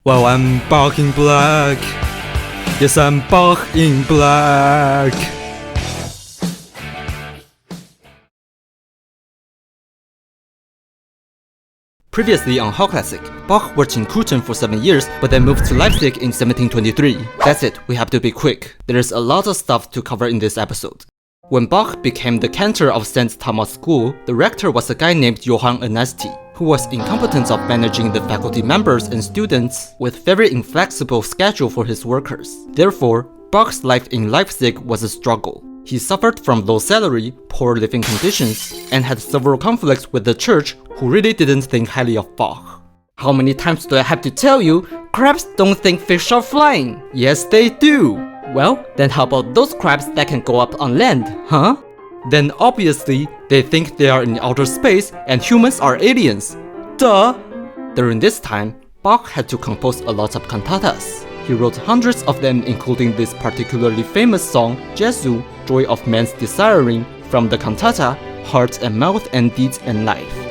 Well, I'm Bach in black. Yes, I'm Bach in black. Previously on How Classic, Bach worked in Köthen for 7 years, but then moved to Leipzig in 1723. That's it, we have to be quick. There's a lot of stuff to cover in this episode. When Bach became the cantor of St. Thomas School, the rector was a guy named Johann Ernesti, who was incompetent of managing the faculty members and students with very inflexible schedule for his workers. Therefore, Bach's life in Leipzig was a struggle. He suffered from low salary, poor living conditions, and had several conflicts with the church who really didn't think highly of Bach. How many times do I have to tell you, crabs don't think fish are flying? Yes, they do. Well, then how about those crabs that can go up on land, huh? Then obviously, they think they are in outer space and humans are aliens. Duh! During this time, Bach had to compose a lot of cantatas. He wrote hundreds of them, including this particularly famous song, Jesu, Joy of Man's Desiring, from the cantata, Heart and Mouth and Deeds and Life.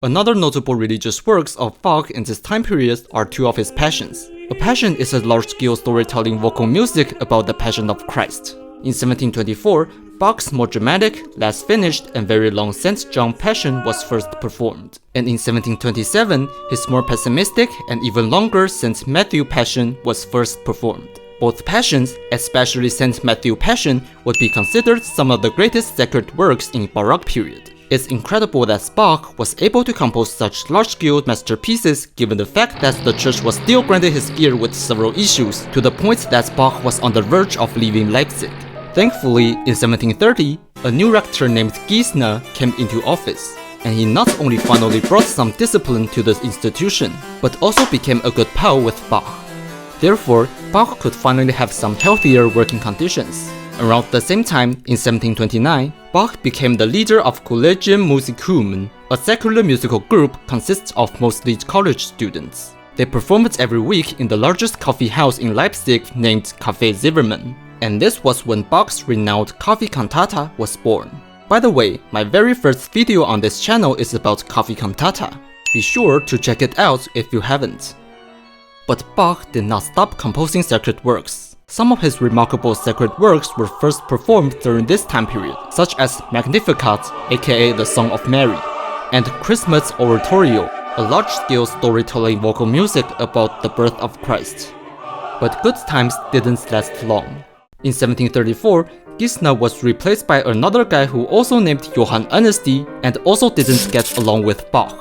Another notable religious works of Bach in this time period are two of his Passions. A Passion is a large-scale storytelling vocal music about the Passion of Christ. In 1724, Bach's more dramatic, less finished, and very long St. John Passion was first performed. And in 1727, his more pessimistic and even longer St. Matthew Passion was first performed. Both Passions, especially St. Matthew Passion, would be considered some of the greatest sacred works in Baroque period. It's incredible that Bach was able to compose such large-scale masterpieces given the fact that the church was still grinding his gear with several issues, to the point that Bach was on the verge of leaving Leipzig. Thankfully, in 1730, a new rector named Gesner came into office, and he not only finally brought some discipline to the institution, but also became a good pal with Bach. Therefore, Bach could finally have some healthier working conditions. Around the same time, in 1729, Bach became the leader of Collegium Musicum, a secular musical group consists of mostly college students. They performed every week in the largest coffee house in Leipzig named Café Zimmermann, and this was when Bach's renowned coffee cantata was born. By the way, my very first video on this channel is about coffee cantata. Be sure to check it out if you haven't. But Bach did not stop composing sacred works. Some of his remarkable sacred works were first performed during this time period, such as Magnificat, aka the Song of Mary, and Christmas Oratorio, a large-scale storytelling vocal music about the birth of Christ. But good times didn't last long. In 1734, Gesner was replaced by another guy who also named Johann Ernesti and also didn't get along with Bach.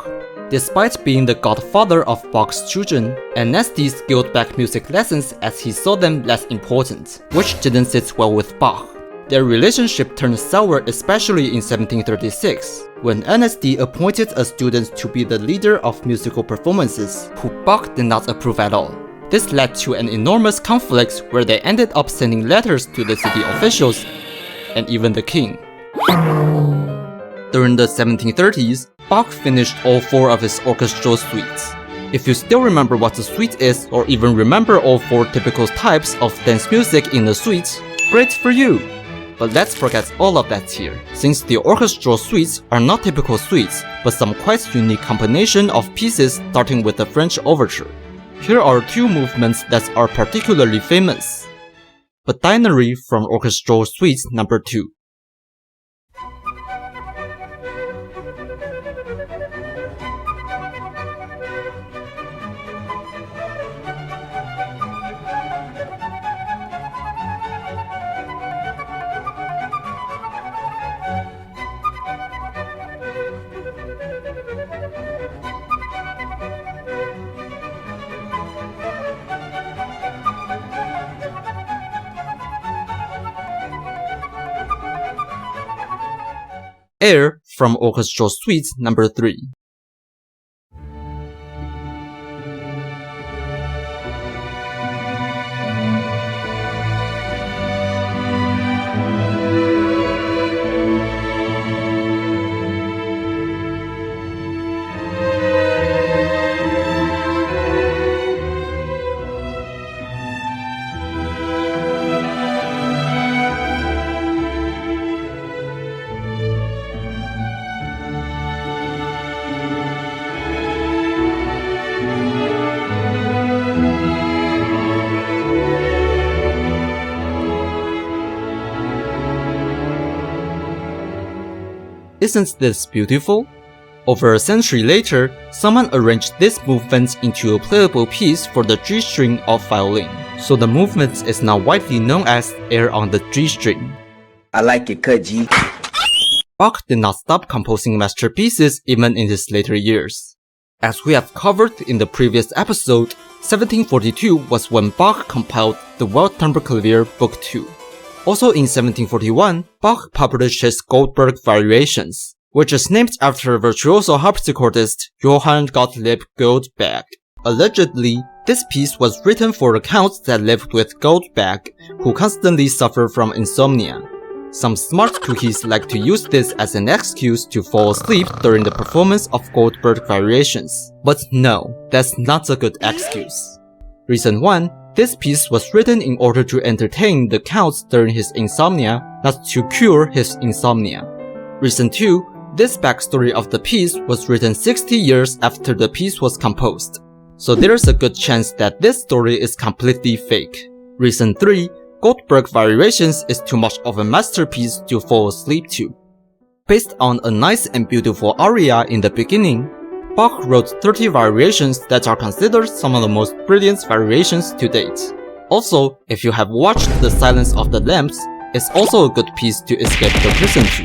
Despite being the godfather of Bach's children, Ernesti scaled back music lessons as he saw them less important, which didn't sit well with Bach. Their relationship turned sour especially in 1736, when Ernesti appointed a student to be the leader of musical performances, who Bach did not approve at all. This led to an enormous conflict where they ended up sending letters to the city officials and even the king. During the 1730s, Bach finished all 4 of his orchestral suites. If you still remember what a suite is, or even remember all 4 typical types of dance music in a suite, great for you! But let's forget all of that here, since the orchestral suites are not typical suites, but some quite unique combination of pieces starting with the French overture. Here are 2 movements that are particularly famous. Badinerie from Orchestral Suite No. 2. Air from Orchestral Suite No. 3. Isn't this beautiful? Over a century later, someone arranged this movement into a playable piece for the G string of violin, so the movement is now widely known as air on the G string. I like it, cut G. Bach did not stop composing masterpieces even in his later years. As we have covered in the previous episode, 1742 was when Bach compiled the Welttemperklavier Book 2. Also in 1741, Bach published his Goldberg Variations, which is named after virtuoso harpsichordist Johann Gottlieb Goldberg. Allegedly, this piece was written for a count that lived with Goldberg, who constantly suffered from insomnia. Some smart cookies like to use this as an excuse to fall asleep during the performance of Goldberg Variations. But no, that's not a good excuse. Reason 1. This piece was written in order to entertain the count during his insomnia, not to cure his insomnia. Reason 2. This backstory of the piece was written 60 years after the piece was composed, so there's a good chance that this story is completely fake. Reason 3. Goldberg Variations is too much of a masterpiece to fall asleep to. Based on a nice and beautiful aria in the beginning, Bach wrote 30 variations that are considered some of the most brilliant variations to date. Also, if you have watched The Silence of the Lambs, it's also a good piece to escape the prison to.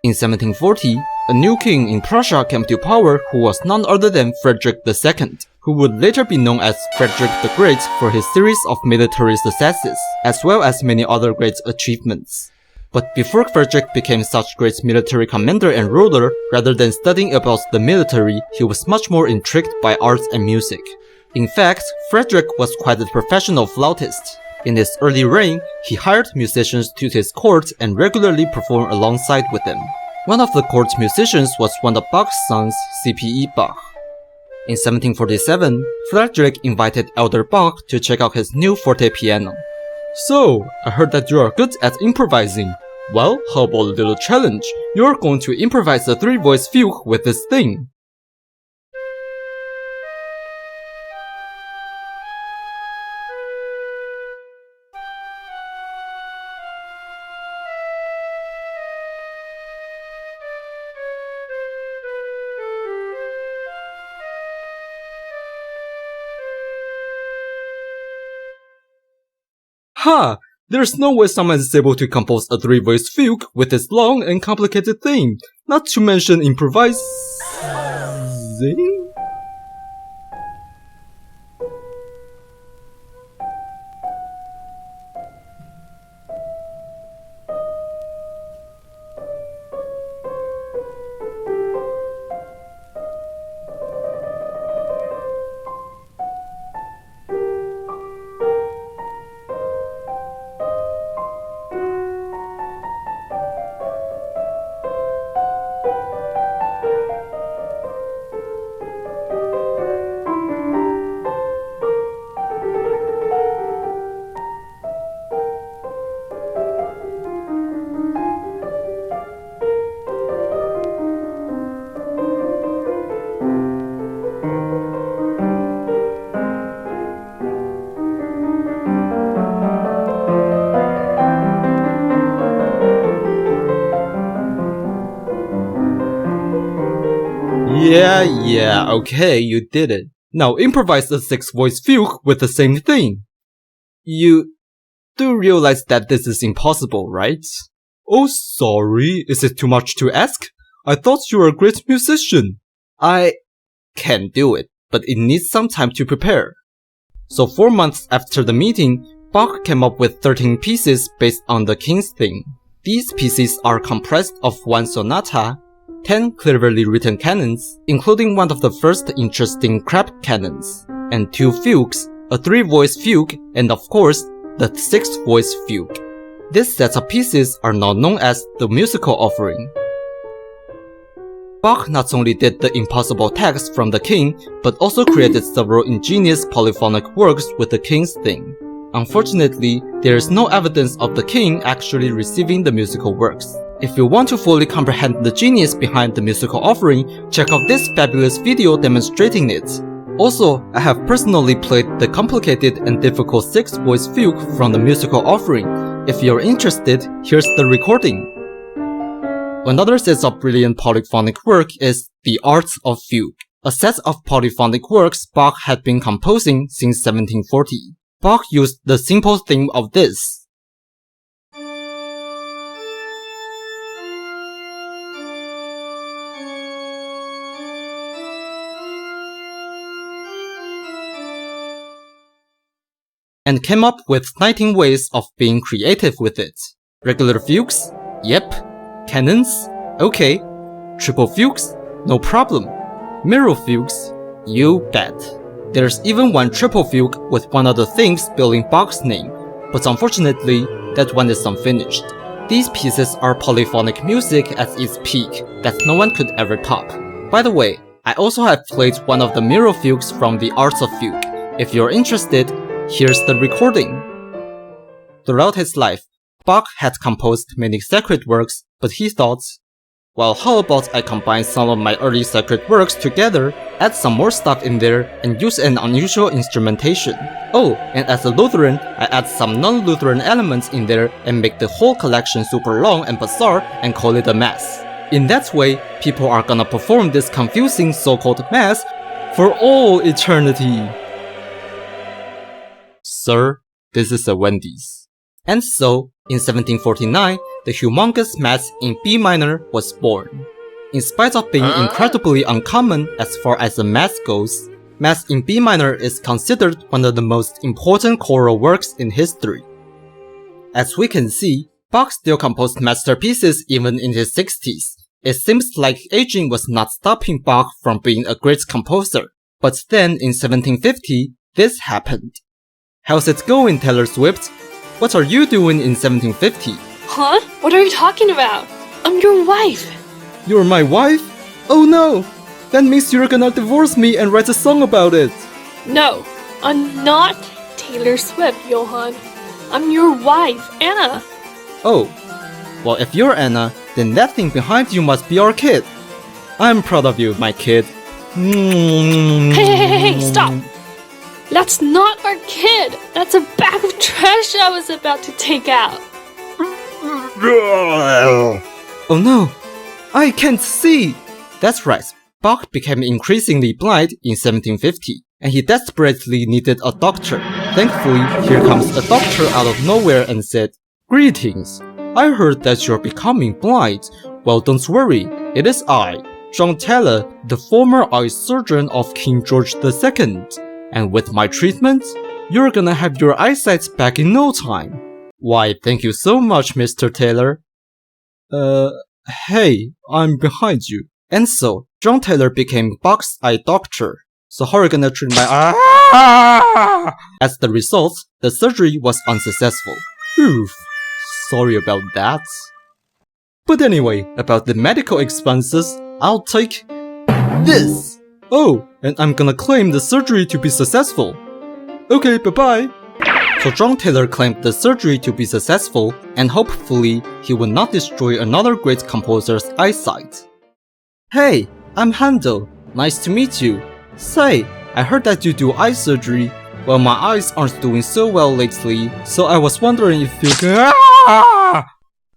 In 1740, a new king in Prussia came to power who was none other than Frederick II, who would later be known as Frederick the Great for his series of military successes, as well as many other great achievements. But before Frederick became such great military commander and ruler, rather than studying about the military, he was much more intrigued by arts and music. In fact, Frederick was quite a professional flautist. In his early reign, he hired musicians to his court and regularly performed alongside with them. One of the court musicians was one of Bach's sons, C.P.E. Bach. In 1747, Frederick invited Elder Bach to check out his new forte piano. "So, I heard that you are good at improvising. Well, how about a little challenge? You're going to improvise a three-voice fugue with this thing." Ha! There's no way someone is able to compose a three-voice fugue with this long and complicated thing, not to mention improvising. Yeah, okay, you did it. Now improvise a six-voice fugue with the same thing. You do realize that this is impossible, right? Oh, sorry, is it too much to ask? I thought you were a great musician. I can do it, but it needs some time to prepare. So 4 months after the meeting, Bach came up with 13 pieces based on the King's theme. These pieces are comprised of one sonata, 10 cleverly written canons, including one of the first interesting crab canons, and 2 fugues, a 3-voice fugue, and of course, the 6-voice fugue. This set of pieces are now known as the musical offering. Bach not only did the impossible text from the king, but also created several ingenious polyphonic works with the king's theme. Unfortunately, there is no evidence of the king actually receiving the musical works. If you want to fully comprehend the genius behind the musical offering, check out this fabulous video demonstrating it. Also, I have personally played the complicated and difficult 6-voice fugue from the musical offering. If you're interested, here's the recording. Another set of brilliant polyphonic work is The Art of Fugue, a set of polyphonic works Bach had been composing since 1740. Bach used the simple theme of this. And came up with 19 ways of being creative with it. Regular fugues? Yep. Canons? Okay. Triple fugues? No problem. Mirror fugues? You bet. There's even one triple fugue with one other thing spelling Bach's name, but unfortunately, that one is unfinished. These pieces are polyphonic music at its peak that no one could ever top. By the way, I also have played one of the mirror fugues from The Art of Fugue. If you're interested, here's the recording. Throughout his life, Bach had composed many sacred works, but he thought, well, how about I combine some of my early sacred works together, add some more stuff in there, and use an unusual instrumentation. Oh, and as a Lutheran, I add some non-Lutheran elements in there and make the whole collection super long and bizarre and call it a mass. In that way, people are gonna perform this confusing so-called mass for all eternity. Sir, this is a Wendy's. And so, in 1749, the humongous Mass in B minor was born. In spite of being incredibly uncommon as far as the Mass goes, Mass in B minor is considered one of the most important choral works in history. As we can see, Bach still composed masterpieces even in his 60s. It seems like aging was not stopping Bach from being a great composer. But then in 1750, this happened. How's it going, Taylor Swift? What are you doing in 1750? Huh? What are you talking about? I'm your wife. You're my wife? Oh no! That means you're gonna divorce me and write a song about it. No, I'm not Taylor Swift, Johann. I'm your wife, Anna. Oh. Well, if you're Anna, then that thing behind you must be our kid. I'm proud of you, my kid. Hey, stop! That's not our kid! That's a bag of trash I was about to take out. Oh no! I can't see! That's right, Bach became increasingly blind in 1750, and he desperately needed a doctor. Thankfully, here comes a doctor out of nowhere and said, "Greetings! I heard that you're becoming blind. Well, don't worry, it is I, John Taylor, the former eye surgeon of King George II. And with my treatment, you're gonna have your eyesight back in no time." Why, thank you so much, Mr. Taylor. Hey, I'm behind you. And so, John Taylor became Bach's eye doctor. So how are you gonna treat my eye? As the result, the surgery was unsuccessful. Oof, sorry about that. But anyway, about the medical expenses, I'll take this. Oh, and I'm gonna claim the surgery to be successful. Okay, bye-bye. So John Taylor claimed the surgery to be successful, and hopefully he would not destroy another great composer's eyesight. Hey, I'm Handel. Nice to meet you. Say, I heard that you do eye surgery. Well, my eyes aren't doing so well lately, so I was wondering if you can...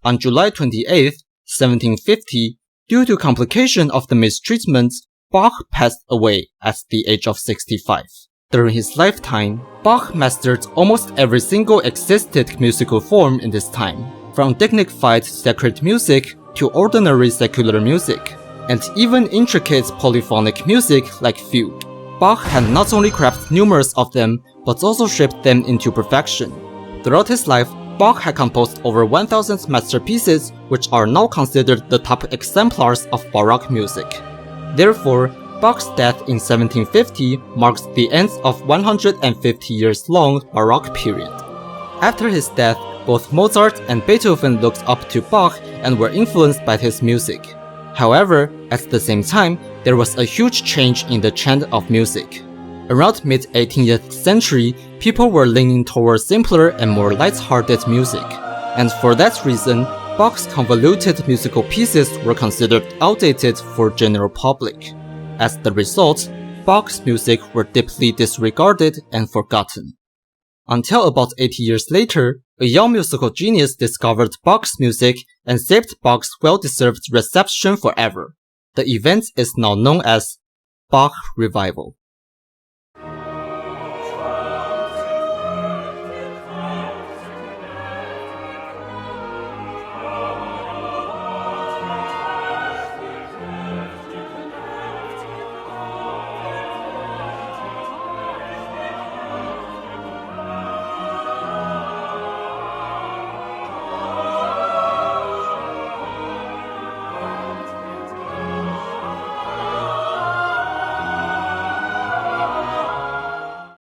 On July 28, 1750, due to complication of the mistreatment, Bach passed away at the age of 65. During his lifetime, Bach mastered almost every single existed musical form in this time, from dignified sacred music to ordinary secular music, and even intricate polyphonic music like fugue. Bach had not only crafted numerous of them, but also shaped them into perfection. Throughout his life, Bach had composed over 1,000 masterpieces, which are now considered the top exemplars of Baroque music. Therefore, Bach's death in 1750 marks the end of 150 years long Baroque period. After his death, both Mozart and Beethoven looked up to Bach and were influenced by his music. However, at the same time, there was a huge change in the trend of music. Around mid-18th century, people were leaning towards simpler and more light-hearted music. And for that reason, Bach's convoluted musical pieces were considered outdated for general public. As the result, Bach's music were deeply disregarded and forgotten. until about 80 years later, a young musical genius discovered Bach's music and saved Bach's well-deserved reception forever. The event is now known as Bach Revival.